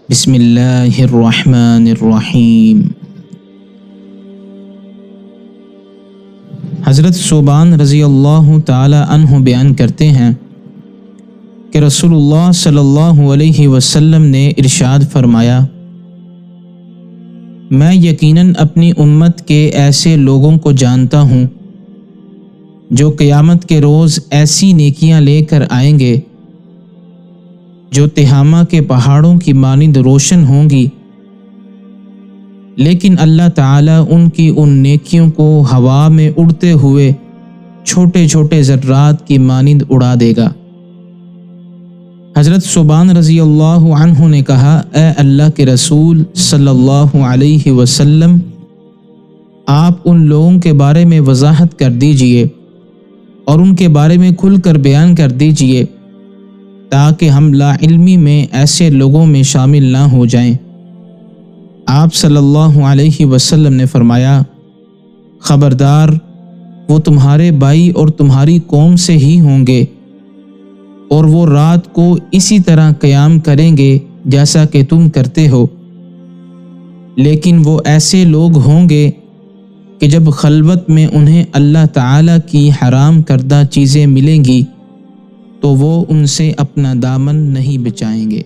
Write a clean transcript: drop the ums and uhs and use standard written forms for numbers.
بسم اللہ الرحمن الرحیم۔ حضرت ثوبان رضی اللہ تعالی عنہ بیان کرتے ہیں کہ رسول اللہ صلی اللہ علیہ وسلم نے ارشاد فرمایا، میں یقیناً اپنی امت کے ایسے لوگوں کو جانتا ہوں جو قیامت کے روز ایسی نیکیاں لے کر آئیں گے جو تہامہ کے پہاڑوں کی مانند روشن ہوں گی، لیکن اللہ تعالیٰ ان کی ان نیکیوں کو ہوا میں اڑتے ہوئے چھوٹے چھوٹے ذرات کی مانند اڑا دے گا۔ حضرت ثوبان رضی اللہ عنہ نے کہا، اے اللہ کے رسول صلی اللہ علیہ وسلم، آپ ان لوگوں کے بارے میں وضاحت کر دیجئے اور ان کے بارے میں کھل کر بیان کر دیجئے تاکہ ہم لا علمی میں ایسے لوگوں میں شامل نہ ہو جائیں۔ آپ صلی اللہ علیہ وسلم نے فرمایا، خبردار، وہ تمہارے بھائی اور تمہاری قوم سے ہی ہوں گے اور وہ رات کو اسی طرح قیام کریں گے جیسا کہ تم کرتے ہو، لیکن وہ ایسے لوگ ہوں گے کہ جب خلوت میں انہیں اللہ تعالیٰ کی حرام کردہ چیزیں ملیں گی تو وہ ان سے اپنا دامن نہیں بچائیں گے۔